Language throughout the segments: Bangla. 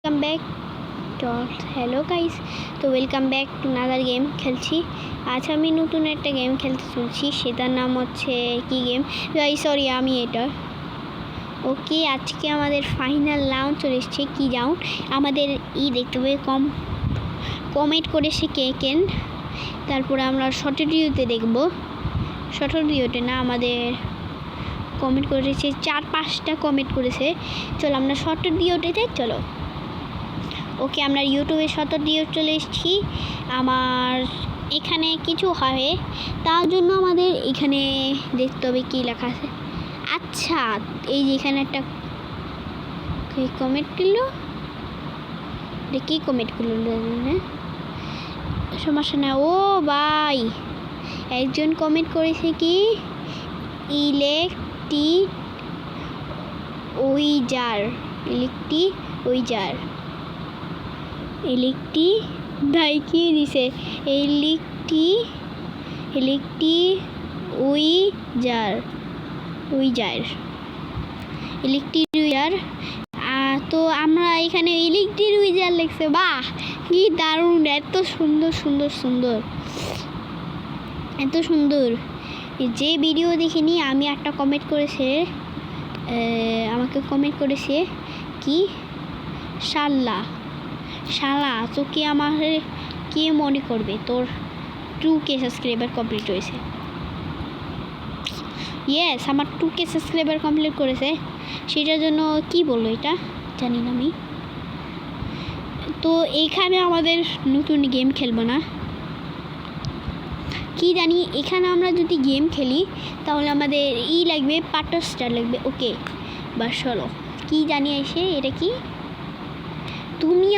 Welcome back hello guys. তো welcome back to another game খেলছি। আজ আমি নতুন একটা গেম খেলতে চলছি, সেটার নাম হচ্ছে কি গেম সরি আমি এটা ওকে। আজকে আমাদের ফাইনাল রাউন্ড চলে এসছে। কী রাউন্ড আমাদের দেখতে হবে, কমেন্ট করেছে কে কেন। তারপরে আমরা শর্ট ভিডিওতে দেখবো, শর্ট ভিডিওতে না, আমাদের কমেন্ট করেছে 4-5টা কমেন্ট করেছে। চলো আমরা শর্ট ভিডিওতে চলো। ওকে, আমরা ইউটিউবে শর্ট ভিডিও চলে এসেছি। আমার এখানে কিছু হবে, তার জন্য আমাদের এখানে দেখতে হবে কী লেখা আছে। আচ্ছা, এই যে এখানে একটা কমেন্ট করলো, কী কমেন্ট করলো সমস্যা না। ও ভাই, একজন কমেন্ট করেছে কি ইলেকট্রিক ভাই কি দিছে ইলেকট্রিক তো আমরা এখানে ইলেকট্রিক উইজার লিখছে। বাহ, কি দারুণ, এত সুন্দর। যে ভিডিও দেখিনি আমি একটা কমেন্ট করেছে, আমাকে কমেন্ট করেছে কি শালা তোকে আমার কে মনে করবে, তোর 2K সাবস্ক্রাইবার কমপ্লিট হয়েছে। ইয়েস, আমার 2K সাবস্ক্রাইবার কমপ্লিট করেছে। সেটার জন্য কি বললো এটা জানি না আমি। তো এখানে আমাদের নতুন গেম খেলবো না, কি জানি। এখানে আমরা যদি গেম খেলি তাহলে আমাদের লাগবে, পার্টনার স্টার লাগবে। ওকে বাস চলো, কী জানি এসে এটা কি। তুমি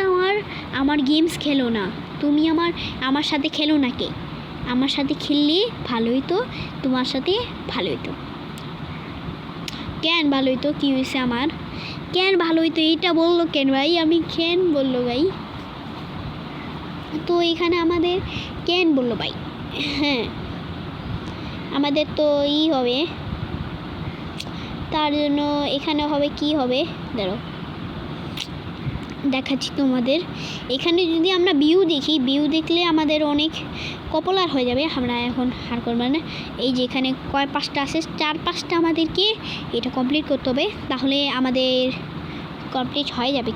আমার গেমস খেলো না, তুমি আমার সাথে খেলো না। কে আমার সাথে খেললে ভালো হইতো, তোমার সাথে ভালো হইতো। কেন ভালো হইতো, কী হয়েছে আমার, কেন ভালো হইতো এইটা বললো কেন ভাই, আমি কেন বললো ভাই। তো এখানে আমাদের কেন বললো ভাই, হ্যাঁ আমাদের তো হবে, তার জন্য এখানে হবে কি হবে ধরো দেখাচ্ছি তোমাদের। এখানে যদি আমরা ভিউ দেখি, ভিউ দেখলে আমাদের অনেক পপুলার হয়ে যাবে। আমরা এখন আর করবো না। এই যে এখানে 5টা আছে, 4-5টা আমাদেরকে এটা কমপ্লিট করতে হবে, তাহলে আমাদের কমপ্লিট হয়ে যাবে।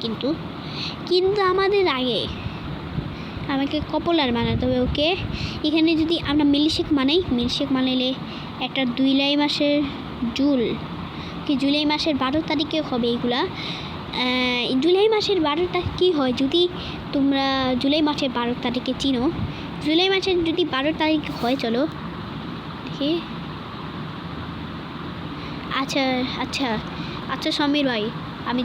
কিন্তু আমাদের আগে আমাকে পপুলার বানাতে হবে। ওকে, এখানে যদি আমরা মিল্কশেক বানাইলে একটা জুলাই মাসের 12 তারিখে হবে এগুলা। জুলাই মাসের 12 তারিখ কী হয়, যদি তোমরা জুলাই মাসের 12 তারিখে চিনো, জুলাই মাসের যদি 12 তারিখ হয়, চলো দেখি। আচ্ছা সমীর ভাই, আমি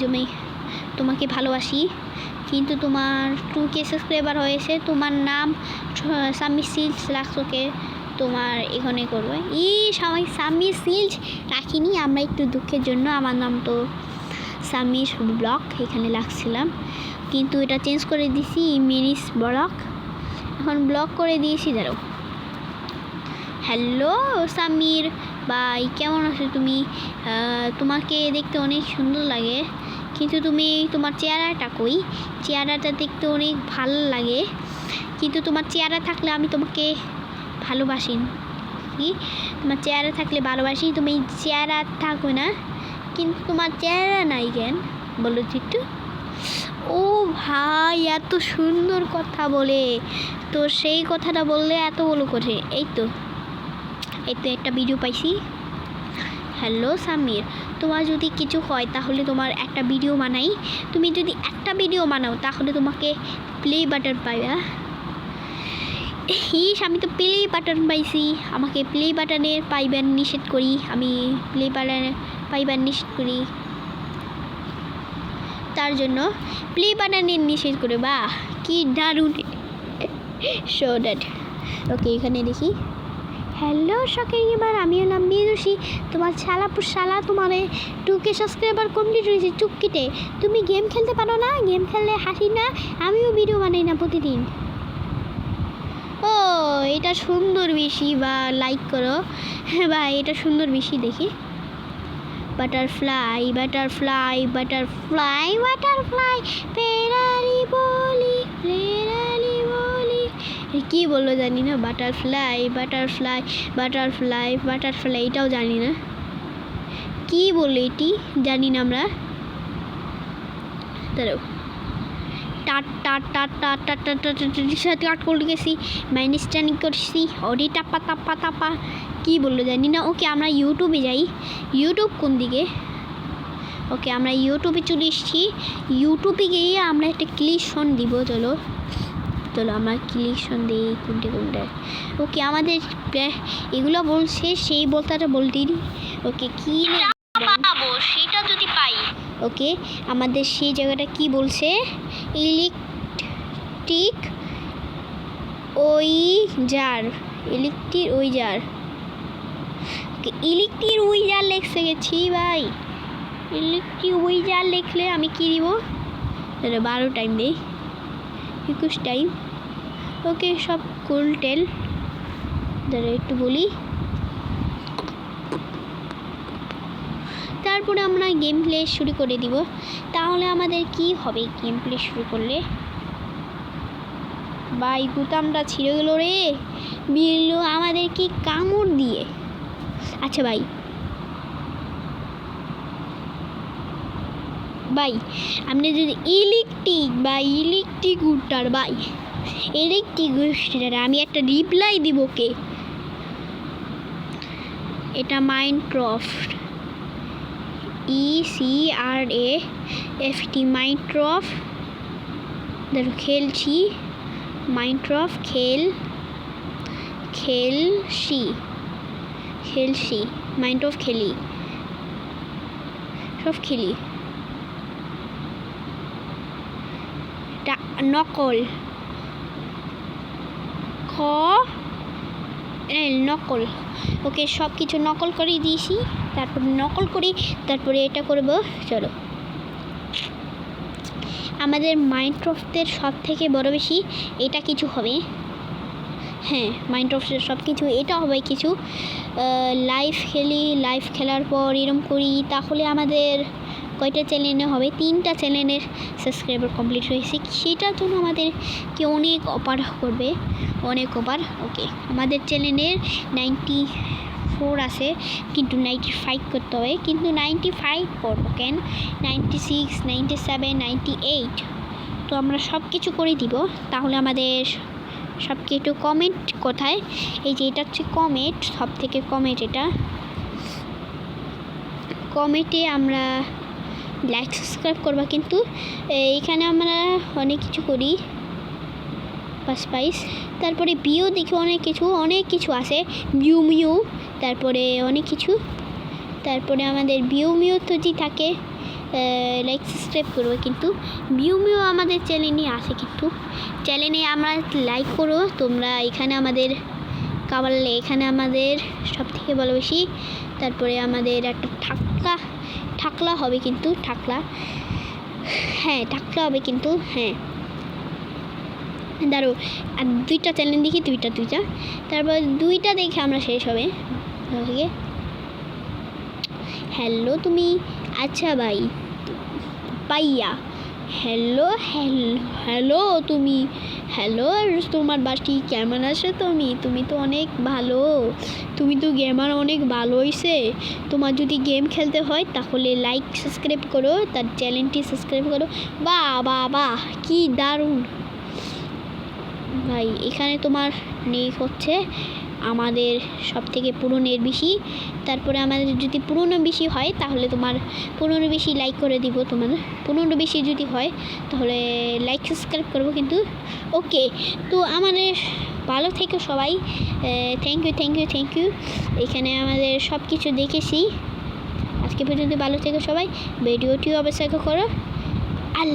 তোমাকে ভালোবাসি, কিন্তু তোমার 2K সাবস্ক্রাইবার হয়েছে, তোমার নাম সামি সিলস রাখছোকে, তোমার এখানে করবো। সবাই সামি সিলস রাখিনি আমরা, একটু দুঃখের জন্য। আমার নাম তো সামির ব্লগ এখানে লাগছিলাম, কিন্তু এটা চেঞ্জ করে দিয়েছি মিনিস ব্লগ, এখন ব্লগ করে দিয়েছি। ধরো, হ্যালো সামির ভাই, কেমন আছো তুমি? তোমাকে দেখতে অনেক সুন্দর লাগে, কিন্তু তোমার চেহারাটা কই, চেহারাটা দেখতে অনেক ভালো লাগে, কিন্তু তোমার চেহারা থাকলে আমি তোমাকে ভালোবাসি। কি তোমার চেহারা থাকলে ভালোবাসি, তুমি চেহারা থাকো না, কিন্তু তোমার চেহারা নাই কেন বলো একটু। ও ভাই, এত সুন্দর কথা বলে, তো সেই কথাটা বললে এত বলো করে। এই তো একটা ভিডিও পাইছি। হ্যালো সামির, তোমার যদি কিছু হয় তাহলে তোমার একটা ভিডিও বানাই, তুমি যদি একটা ভিডিও বানাও তাহলে তোমাকে প্লে বাটন পাইবা। আমি তো প্লে বাটন পাইছি, আমাকে প্লে বাটনের পাইবার নিষেধ করি, আমি প্লে বাটনে পাইবার নিষেধ করি, তার জন্য প্লে বাটনের নিষেধ করে। বাহ, কি দারুণ। Show that. ওকে, এখানে দেখি। হ্যালো শখের গেমার, আমি হলাম বিদুষী, তোমার শালা তোমার 2K সাবস্ক্রাইবার কমপ্লিট হয়েছে চুক্কিতে। তুমি গেম খেলতে পারো না, গেম খেললে হাসি না, আমিও ভিডিও বানাই না প্রতিদিন। ও এটা সুন্দর বেশি, বা লাইক করো। হ্যাঁ ভাই, এটা সুন্দর বেশি দেখি। বাটারফ্লাই কি বললো জানি না, বাটারফ্লাই বাটারফ্লাই বাটারফ্লাই বাটারফ্লাই, এটাও জানি না কি বললো, এটি জানি না আমরা। দাঁড়াও, টাট টাট টাট টাট টাট টাট টাট কাট করে গেছি, মাইনাস টার্নিং করছি, অডি টাপা টাপা টাপা, কী বললো জানি না। ওকে আমরা ইউটিউবে যাই। ইউটিউব কোন দিকে? ওকে আমরা ইউটিউবে চলে এসেছি। ইউটিউবে গিয়ে আমরা একটা ক্লিকশন দিব। চলো চলো আমরা ক্লিকশন দিই কোনটা। ওকে আমাদের এগুলো বলছে, সেই বলতাটা বলতেই। ওকে কী পাবো সেটা যদি পাই। ওকে আমাদের সেই জায়গাটা কি বলছে, ইলেকট্রিক ওইজার, ইলেকট্রিক ওইজার। ওকে ইলেকট্রিক ওইজার লেখছে গেছি ভাই। ইলেকট্রিক ওইজার লিখলে আমি কি দিব? 12 টাইম দিই, 21 টাইম। ওকে সব কুল টেল। দাঁড়া একটু বলি, তারপরে আমরা গেম প্লে শুরু করে দিব। তাহলে আমাদের কি হবে গেম প্লে শুরু করলে? ভাই গুতামটা ছিঁড়ে গেল রে, বিল্লু আমাদের কি কামড় দিয়ে। আচ্ছা ভাই ভাই আপনি যদি ইলেকট্রিক উটার ভাই, ইলেকট্রিক উটার আমি একটা রিপ্লাই দিব। কে এটা? Minecraft, ECRAFT, Minecraft. দেখো খেলছি, মাইনক্রাফট খেলছি মাইনক্রাফট খেলি, সব খেলি। নকল নকল। ওকে সব কিছু নকল করে দিয়েছি, তারপর নকল করি, তারপরে এটা করব। চলো আমাদের মাইনক্রাফটের সব থেকে বড় বেশি এটা কিছু হবে। হ্যাঁ মাইনক্রাফটের সব কিছু এটা হবে কিছু। লাইভ খেলি, লাইভ খেলার পর এরম করি, তাহলে আমাদের কয়টা চ্যানেলে হবে? 3টা চ্যানেলের সাবস্ক্রাইবার কমপ্লিট হয়েছে। সেটার জন্য আমাদেরকে অনেক অফার করবে, অনেক অফার। ওকে আমাদের চ্যানেলের 94 আছে, কিন্তু 95 করতে হবে। কিন্তু 95 করবো কেন? 96, 97, 98। তো আমরা সব কিছু করে দিব। তাহলে আমাদের সব কিছু কমেন্ট কোথায়? এই যে এটা হচ্ছে কমেন্ট, সব থেকে কমেন্ট এটা। কমেন্টে আমরা লাইক সাবস্ক্রাইব করবা, কিন্তু এইখানে আমরা অনেক কিছু করি, পাইস। তারপরে বিও দেখি অনেক কিছু আছে, মিউ, তারপরে অনেক কিছু। তারপরে আমাদের মিউ তো যে থাকে, লাইক সাবস্ক্রাইব করবো। কিন্তু মিউ আমাদের চ্যানেলে আছে, কিন্তু চ্যানেলে আমরা লাইক করো তোমরা। এখানে আমাদের কাবালে, এখানে আমাদের সব থেকে ভালো বেশি। তারপরে আমাদের একটা ঠাকলা হবে, কিন্তু হ্যাঁ ঠাকলা হবে, কিন্তু হ্যাঁ দাঁড়ো আর 2টা চ্যানেল দেখি, 2টা। তারপর 2টা দেখে আমরা শেষ হবে। হ্যালো তুমি, আচ্ছা ভাই পাইয়া, হ্যালো তুমি, হ্যালো তোমার বাড়ি কেমন আছো? তুমি তো অনেক ভালো, তুমি তো গেমার অনেক ভালো হয়েছে। তোমার যদি গেম খেলতে হয় তাহলে লাইক সাবস্ক্রাইব করো, তার চ্যানেলটি সাবস্ক্রাইব করো। বাহ কি দারুণ ভাই। এখানে তোমার নেক হচ্ছে আমাদের সব থেকে পুরনের বেশি। তারপরে আমাদের যদি পুরনো বেশি হয় তাহলে তোমার পুরনো বেশি লাইক করে দিব। তোমার পুরনো বেশি যদি হয় তাহলে লাইক সাবস্ক্রাইব করবো, কিন্তু ওকে। তো আমাদের ভালো থেকে সবাই, থ্যাংক ইউ। এখানে আমাদের সব কিছু দেখেছি আজকে পর্যন্ত। ভালো থেকে সবাই, ভিডিওটিও অবশ্যই করো।